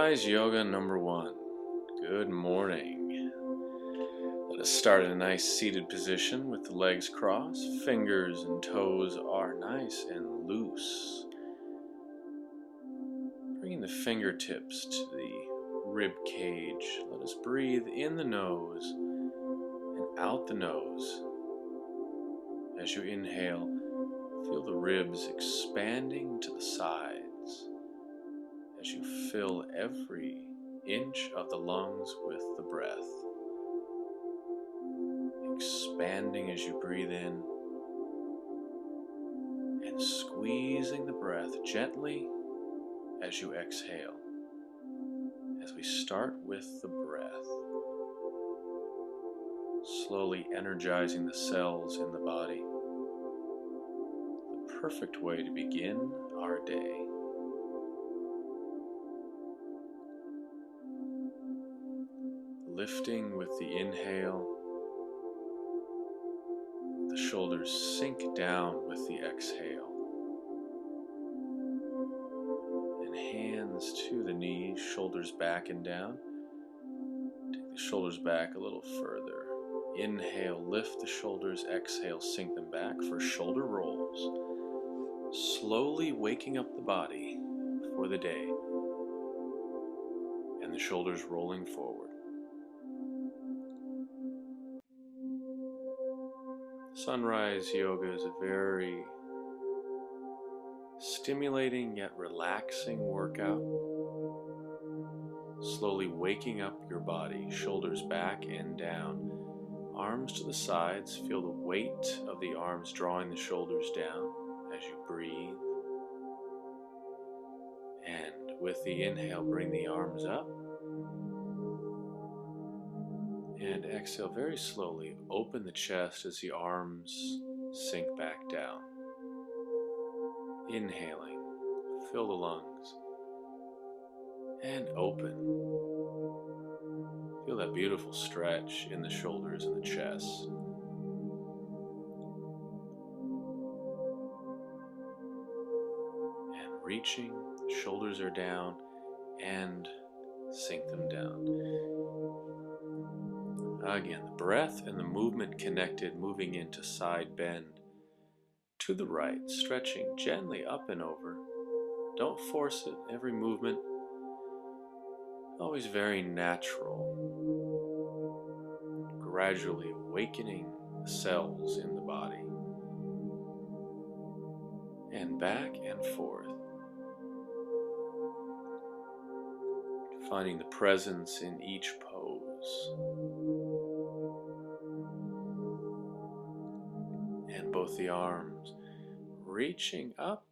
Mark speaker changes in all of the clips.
Speaker 1: Sunrise Yoga number 1. Good morning. Let us start in a nice seated position with the legs crossed. Fingers and toes are nice and loose. Bringing the fingertips to the rib cage. Let us breathe in the nose and out the nose. As you inhale, feel the ribs expanding to the sides as you fill every inch of the lungs with the breath. Expanding as you breathe in and squeezing the breath gently as you exhale. As we start with the breath, slowly energizing the cells in the body. The perfect way to begin our day. Lifting with the inhale, the shoulders sink down with the exhale, and hands to the knees, shoulders back and down. Take the shoulders back a little further. Inhale, lift the shoulders, exhale, sink them back for shoulder rolls. Slowly waking up the body for the day, and the shoulders rolling forward. Sunrise yoga is a very stimulating yet relaxing workout. Slowly waking up your body, shoulders back and down, arms to the sides. Feel the weight of the arms drawing the shoulders down as you breathe. And with the inhale, bring the arms up. And exhale very slowly, open the chest as the arms sink back down. Inhaling, fill the lungs, and open. Feel that beautiful stretch in the shoulders and the chest. And reaching, shoulders are down, and sink them down. Again, the breath and the movement connected, moving into side bend to the right, stretching gently up and over. Don't force it. Every movement always very natural. Gradually awakening the cells in the body. And back and forth. Finding the presence in each pose. And both the arms reaching up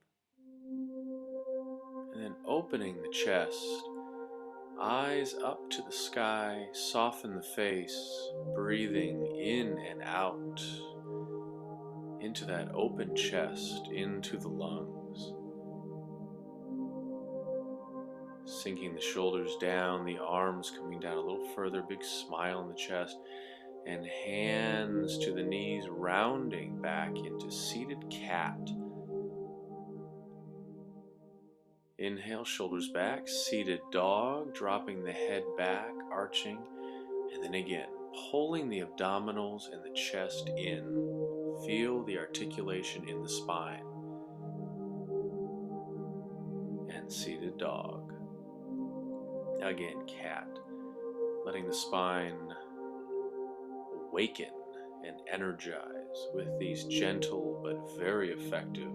Speaker 1: and then opening the chest, eyes up to the sky, soften the face, breathing in and out into that open chest, into the lungs. Sinking the shoulders down, the arms coming down a little further, big smile on the chest. And hands to the knees, rounding back into seated cat. Inhale, shoulders back, seated dog, dropping the head back, arching, and then again, pulling the abdominals and the chest in. Feel the articulation in the spine. And seated dog. Again, cat, letting the spine awaken and energize with these gentle but very effective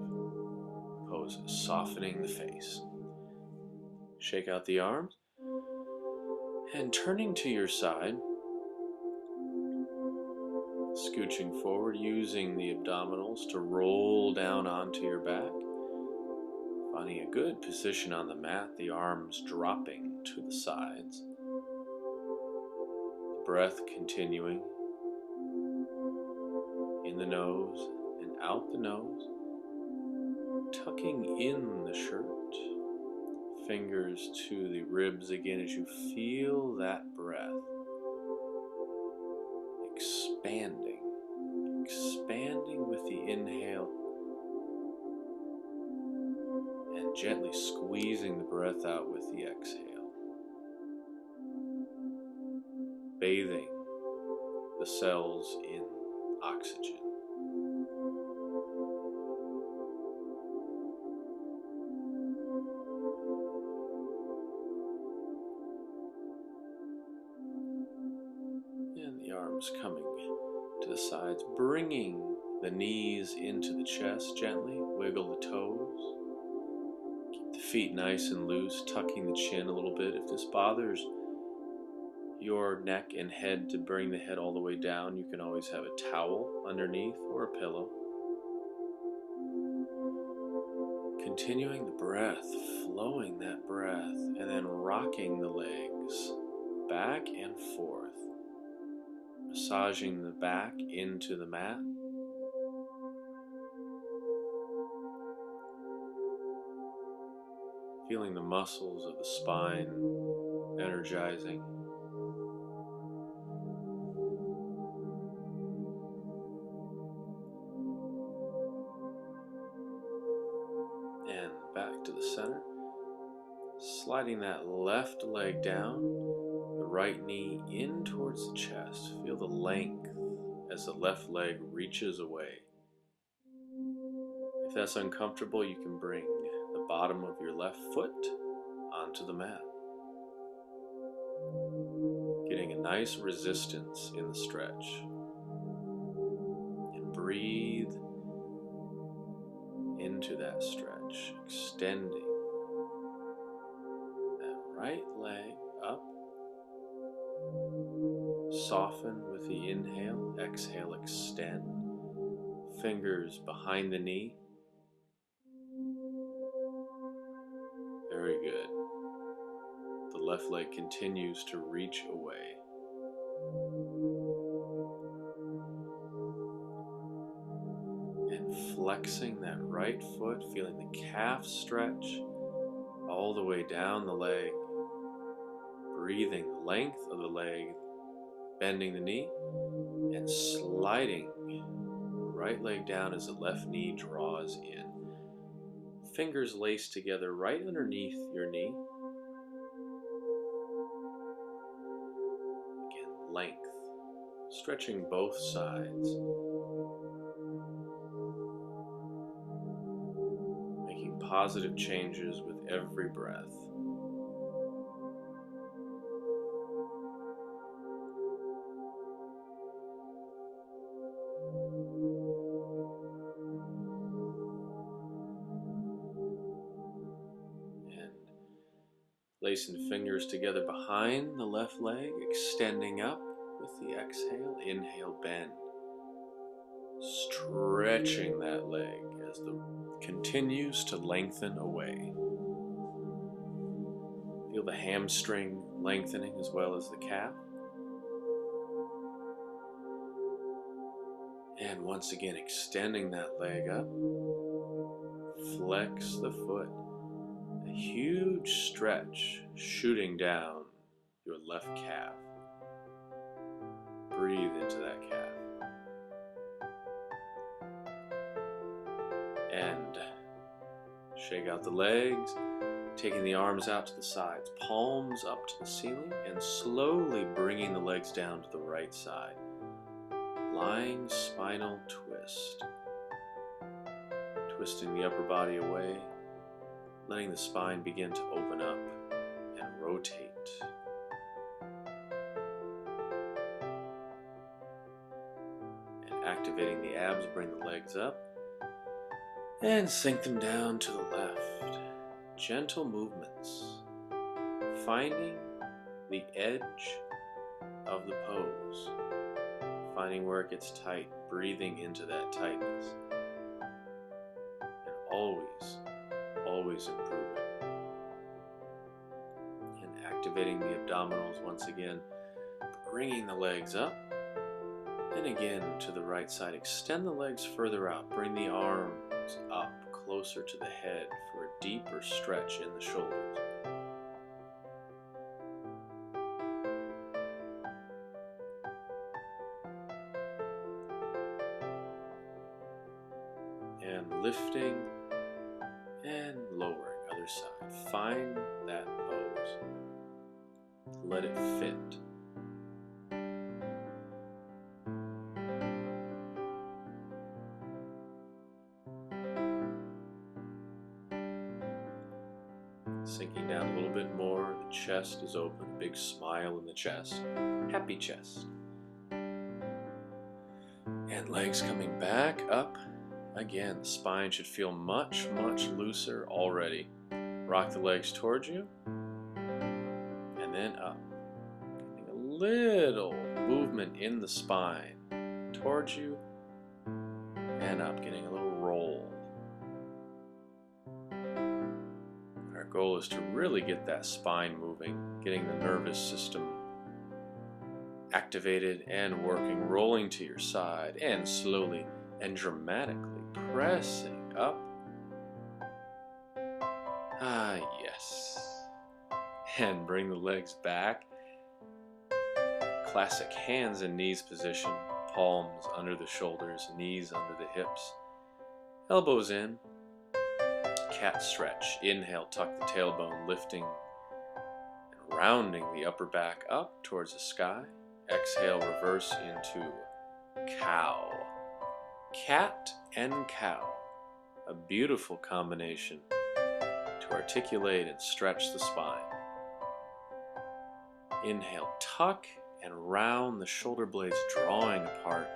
Speaker 1: poses, softening the face. Shake out the arms and turning to your side, scooching forward, using the abdominals to roll down onto your back, finding a good position on the mat, the arms dropping to the sides, the breath continuing in the nose and out the nose, tucking in the shirt, fingers to the ribs again as you feel that breath expanding with the inhale and gently squeezing the breath out with the exhale. bathing the cells in oxygen. And the arms coming to the sides, bringing the knees into the chest gently, wiggle the toes. Keep the feet nice and loose, tucking the chin a little bit. If this bothers your neck and head to bring the head all the way down, you can always have a towel underneath or a pillow. Continuing the breath, flowing that breath, and then rocking the legs back and forth, massaging the back into the mat. Feeling the muscles of the spine energizing. And back to the center. Sliding that left leg down, the right knee in towards the chest. Feel the length as the left leg reaches away. If that's uncomfortable, you can bring the bottom of your left foot onto the mat. Getting a nice resistance in the stretch. And breathe into that stretch, extending that right leg up. Soften with the inhale, exhale, extend. Fingers behind the knee. Very good. The left leg continues to reach away. And flexing that right foot, feeling the calf stretch all the way down the leg. Breathing the length of the leg, bending the knee, and sliding the right leg down as the left knee draws in. Fingers laced together right underneath your knee. Again, length, stretching both sides. Making positive changes with every breath. Lacing fingers together behind the left leg, extending up with the exhale. Inhale, bend. Stretching that leg as the continues to lengthen away. Feel the hamstring lengthening as well as the calf. And once again, extending that leg up. Flex the foot. A huge stretch shooting down your left calf. Breathe into that calf. And shake out the legs, taking the arms out to the sides, palms up to the ceiling, and slowly bringing the legs down to the right side. Lying spinal twist. Twisting the upper body away. Letting the spine begin to open up and rotate. And activating the abs, bring the legs up and sink them down to the left. Gentle movements, finding the edge of the pose, finding where it gets tight, breathing into that tightness, and always improving. And activating the abdominals once again, bringing the legs up, and again to the right side. Extend the legs further out, bring the arms up closer to the head for a deeper stretch in the shoulders. And lifting and lowering, other side. Find that pose. Let it fit. Sinking down a little bit more, the chest is open, a big smile in the chest, happy chest. And legs coming back up. Again, the spine should feel much, much looser already. Rock the legs towards you, and then up. Getting a little movement in the spine towards you, and up, getting a little roll. Our goal is to really get that spine moving, getting the nervous system activated and working, rolling to your side, and slowly and dramatically pressing up. Ah, yes. And bring the legs back. Classic hands and knees position. Palms under the shoulders, knees under the hips. Elbows in. Cat stretch. Inhale, tuck the tailbone, lifting and rounding the upper back up towards the sky. Exhale, reverse into cow. Cat and cow. A beautiful combination to articulate and stretch the spine. Inhale, tuck and round the shoulder blades, drawing apart.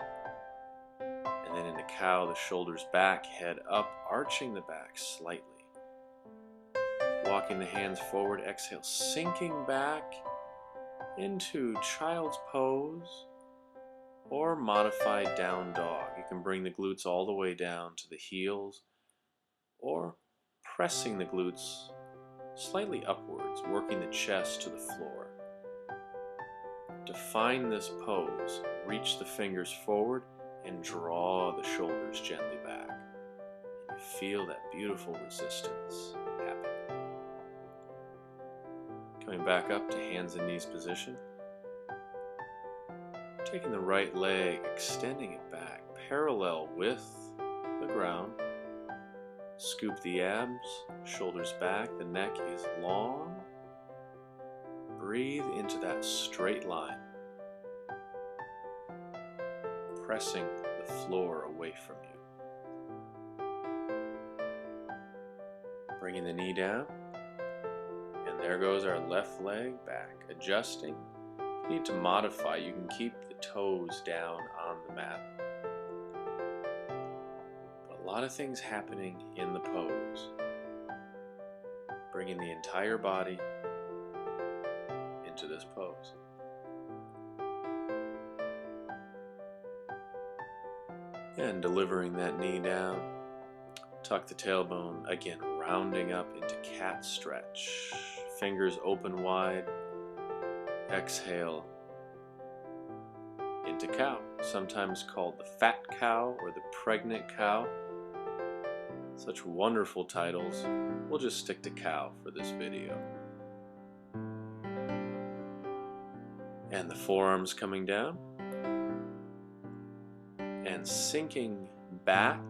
Speaker 1: And then into cow, the shoulders back, head up, arching the back slightly. Walking the hands forward, exhale, sinking back into child's pose or modified down dog. You can bring the glutes all the way down to the heels or pressing the glutes slightly upwards, working the chest to the floor. To find this pose, reach the fingers forward and draw the shoulders gently back. And you feel that beautiful resistance happen. Coming back up to hands and knees position. Taking the right leg, extending it back, parallel with the ground. Scoop the abs, shoulders back, the neck is long. Breathe into that straight line. Pressing the floor away from you. Bringing the knee down. And there goes our left leg back, adjusting. If you need to modify, you can keep the toes down on the mat. But a lot of things happening in the pose. Bringing the entire body into this pose. And delivering that knee down. Tuck the tailbone, again rounding up into cat stretch. Fingers open wide. Exhale into cow, sometimes called the fat cow or the pregnant cow. Such wonderful titles. We'll just stick to cow for this video. And the forearms coming down and sinking back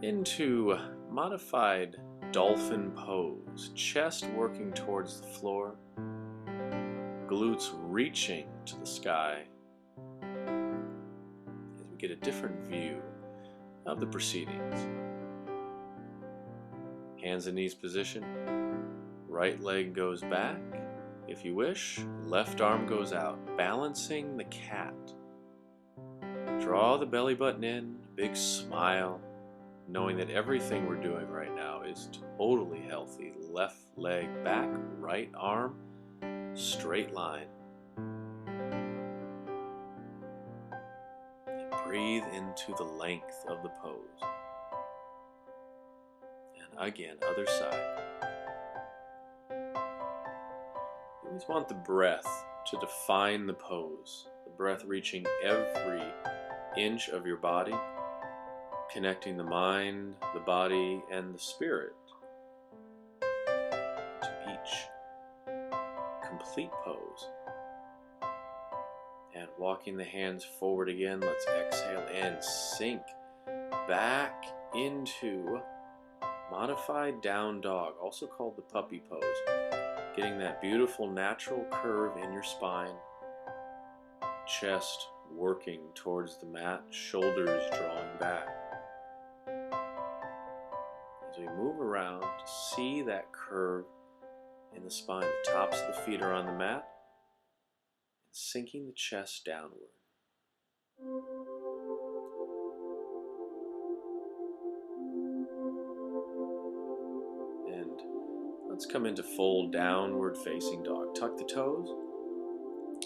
Speaker 1: into modified dolphin pose, chest working towards the floor, glutes reaching to the sky as we get a different view of the proceedings. Hands and knees position, right leg goes back if you wish, left arm goes out, balancing the cat. Draw the belly button in, big smile, knowing that everything we're doing right now is totally healthy. Left leg back, right arm, straight line. And breathe into the length of the pose. And again, other side. You always want the breath to define the pose. The breath reaching every inch of your body, connecting the mind, the body, and the spirit to each complete pose. And walking the hands forward again, let's exhale and sink back into modified down dog, also called the puppy pose. Getting that beautiful natural curve in your spine, chest working towards the mat, shoulders drawing back. As As we move around, see that curve in the spine. The tops of the feet are on the mat, and sinking the chest downward. And let's come into full downward facing dog. Tuck the toes,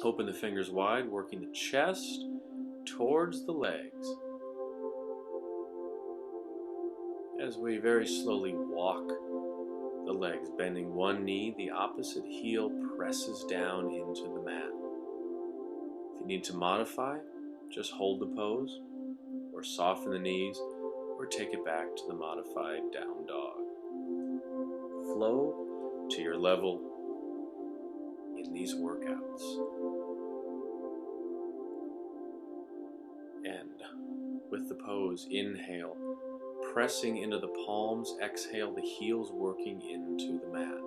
Speaker 1: open the fingers wide, working the chest towards the legs. As we very slowly walk the legs, bending one knee, the opposite heel presses down into the mat. If you need to modify, just hold the pose, or soften the knees, or take it back to the modified down dog. Flow to your level in these workouts. And with the pose, inhale, pressing into the palms, exhale, the heels working into the mat.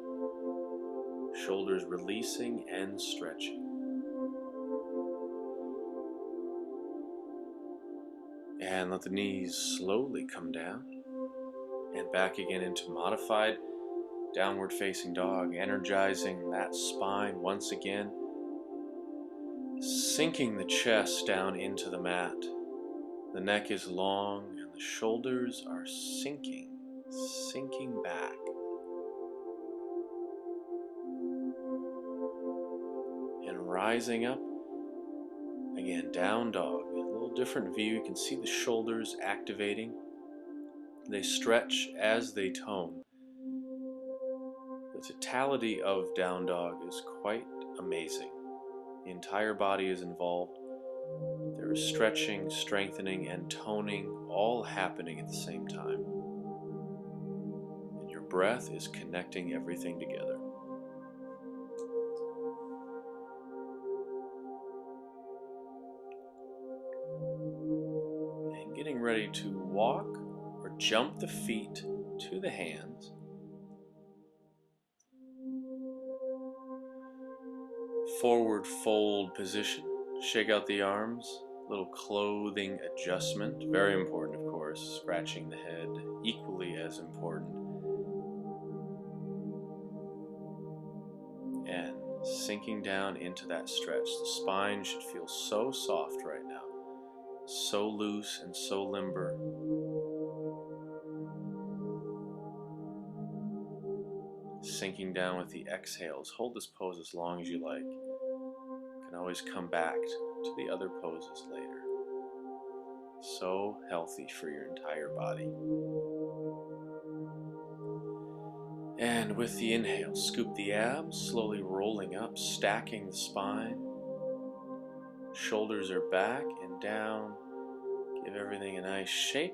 Speaker 1: Shoulders releasing and stretching. And let the knees slowly come down. And back again into modified downward facing dog, energizing that spine once again. Sinking the chest down into the mat. The neck is long and the shoulders are sinking back. And rising up, again, down dog. A little different view. You can see the shoulders activating. They stretch as they tone. The totality of down dog is quite amazing. The entire body is involved. There is stretching, strengthening, and toning all happening at the same time. And your breath is connecting everything together. And getting ready to walk or jump the feet to the hands. Forward fold position. Shake out the arms. Little clothing adjustment. Very important, of course. Scratching the head, equally as important. And sinking down into that stretch. The spine should feel so soft right now. So loose and so limber. Sinking down with the exhales. Hold this pose as long as you like. You can always come back to the other poses later. So healthy for your entire body. And with the inhale, scoop the abs, slowly rolling up, stacking the spine. Shoulders are back and down. Give everything a nice shake.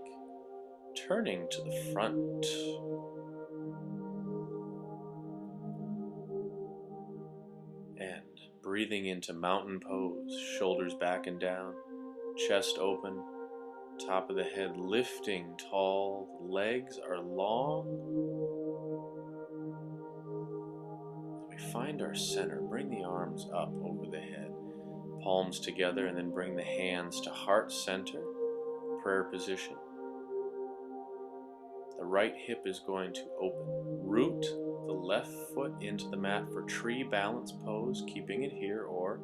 Speaker 1: Turning to the front. And breathing into mountain pose, shoulders back and down, chest open, top of the head lifting tall, the legs are long. As we find our center, bring the arms up over the head, palms together, and then bring the hands to heart center, prayer position. The right hip is going to open. Root the left foot into the mat for tree balance pose, keeping it here, or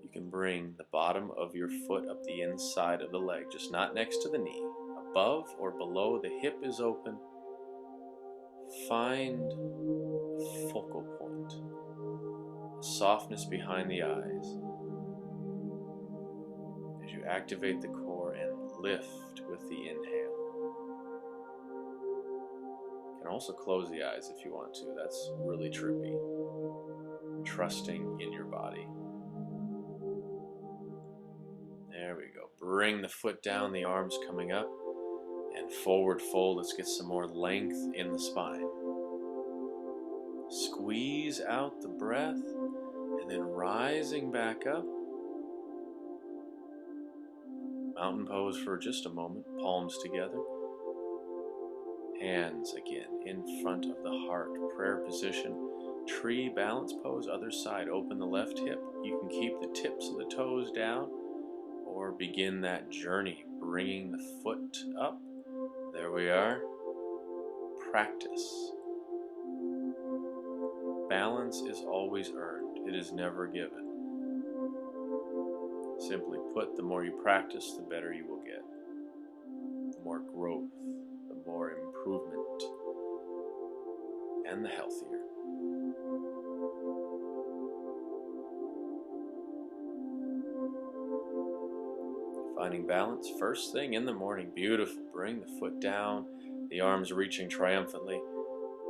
Speaker 1: you can bring the bottom of your foot up the inside of the leg, just not next to the knee. Above or below, the hip is open. Find a focal point, a softness behind the eyes. As you activate the core and lift with the inhale. You can also close the eyes if you want to. That's really trippy. Trusting in your body. There we go. Bring the foot down, the arms coming up, and forward fold. Let's get some more length in the spine. Squeeze out the breath, and then rising back up. Mountain pose for just a moment, palms together. Hands again in front of the heart, prayer position. Tree balance pose, other side, open the left hip. You can keep the tips of the toes down or begin that journey, bringing the foot up. There we are. practice. Balance is always earned. It is never given. Simply put, the more you practice, the better you will get. The more growth, the more improvement, and the healthier. Finding balance first thing in the morning. Beautiful. Bring the foot down, the arms reaching triumphantly.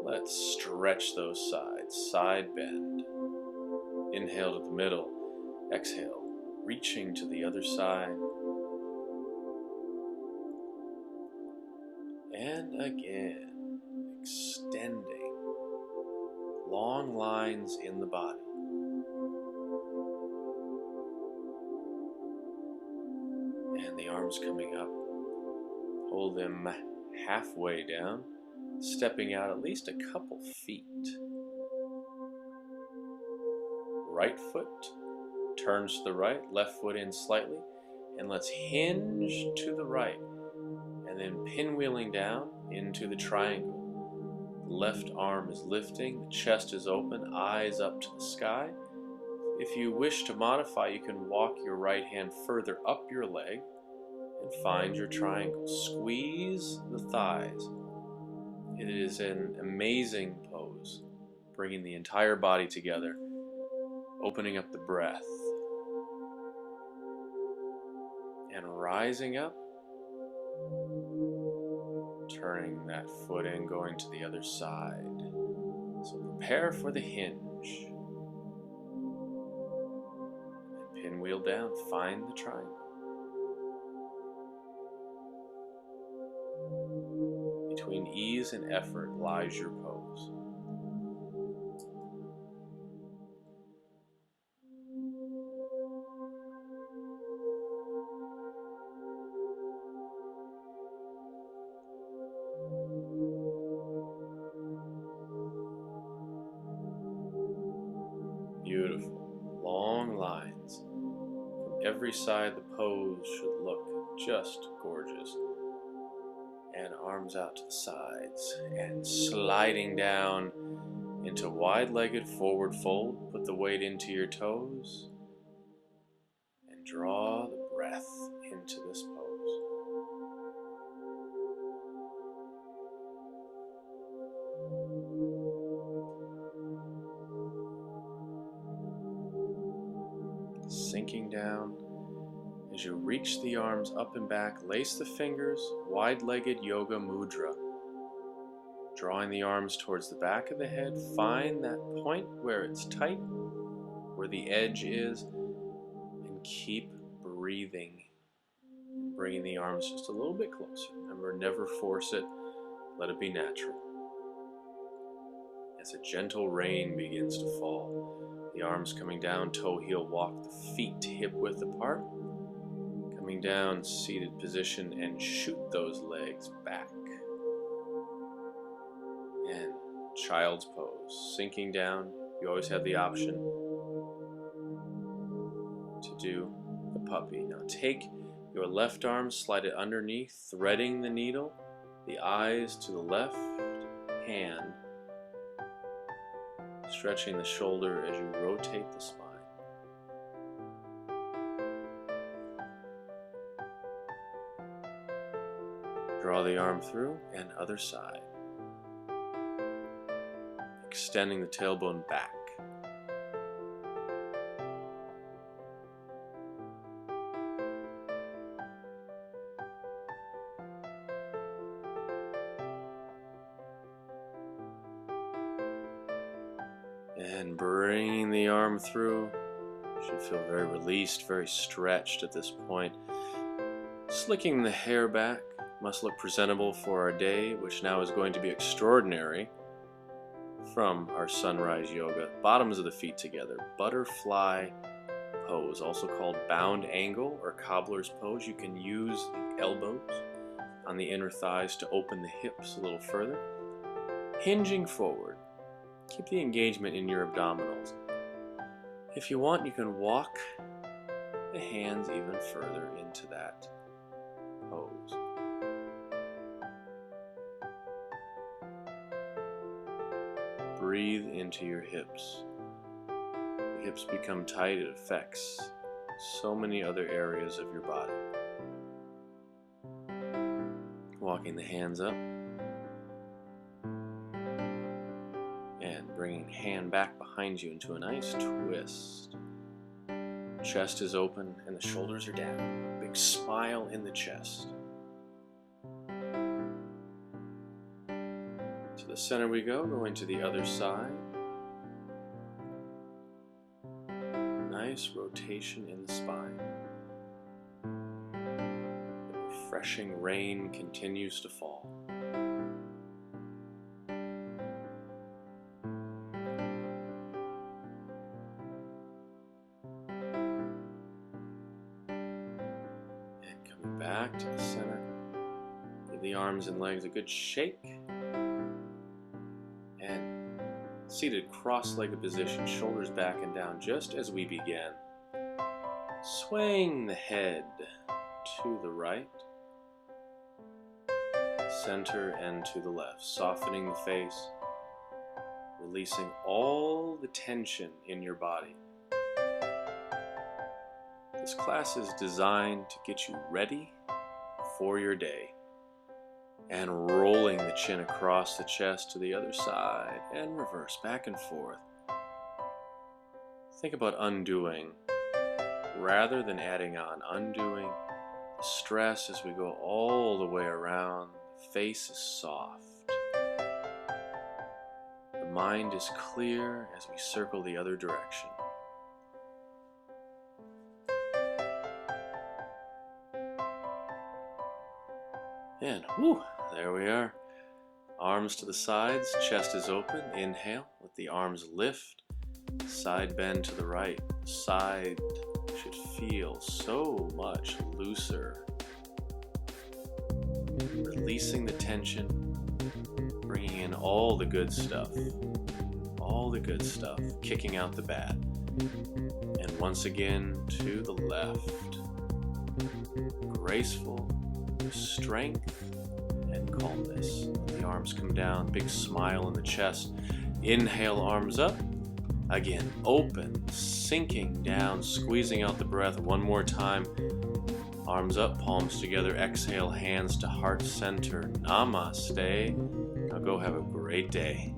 Speaker 1: Let's stretch those sides. Side bend. Inhale to the middle. Exhale. Reaching to the other side. And again, extending. Long lines in the body. And the arms coming up. Hold them halfway down, stepping out at least a couple feet. Right foot turns to the right, left foot in slightly, and let's hinge to the right, and then pinwheeling down into the triangle. The left arm is lifting, the chest is open, eyes up to the sky. If you wish to modify, you can walk your right hand further up your leg and find your triangle. Squeeze the thighs. It is an amazing pose, bringing the entire body together, opening up the breath, and rising up, turning that foot in, going to the other side. So prepare for the hinge. And pinwheel down, find the triangle. Between ease and effort lies your pose. Beautiful. Long lines. From every side, the pose should look just gorgeous. And arms out to the sides. And sliding down into wide-legged forward fold. Put the weight into your toes. And draw the breath into this pose. Sinking down. As you reach the arms up and back, lace the fingers, wide-legged yoga mudra. Drawing the arms towards the back of the head, find that point where it's tight, where the edge is, and keep breathing. Bringing the arms just a little bit closer. Remember, never force it, let it be natural. As a gentle rain begins to fall, the arms coming down, toe heel walk, the feet hip width apart. Coming down, seated position, and shoot those legs back. And child's pose, sinking down. You always have the option to do the puppy. Now take your left arm, slide it underneath, threading the needle, the eyes to the left hand, stretching the shoulder as you rotate the spine. Draw the arm through and other side. Extending the tailbone back. And bringing the arm through. You should feel very released, very stretched at this point. Slicking the hair back. Must look presentable for our day, which now is going to be extraordinary from our sunrise yoga. Bottoms of the feet together. Butterfly pose, also called bound angle or cobbler's pose. You can use the elbows on the inner thighs to open the hips a little further. Hinging forward. Keep the engagement in your abdominals. If you want, you can walk the hands even further into that pose. breathe into your hips. The hips become tight, it affects so many other areas of your body. Walking the hands up and bringing hand back behind you into a nice twist. Chest is open and the shoulders are down. Big smile in the chest. To the center we go, going to the other side. Nice rotation in the spine. The refreshing rain continues to fall. Back to the center. Give the arms and legs a good shake. And seated cross-legged position, shoulders back and down just as we began. Swaying the head to the right, center and to the left, softening the face, releasing all the tension in your body. This class is designed to get you ready for your day. And rolling the chin across the chest to the other side and reverse, back and forth. Think about undoing rather than adding on. Undoing the stress as we go all the way around. The face is soft. The mind is clear as we circle the other direction. And whoo, there we are. Arms to the sides, chest is open. Inhale, let the arms lift. Side bend to the right. Side should feel so much looser. Releasing the tension, bringing in all the good stuff. All the good stuff, kicking out the bad. And once again to the left. Graceful strength and calmness. The arms come down, big smile in the chest. Inhale, arms up. Again, open, sinking down, squeezing out the breath. One more time. Arms up, palms together. Exhale, hands to heart center. Namaste. Now go have a great day.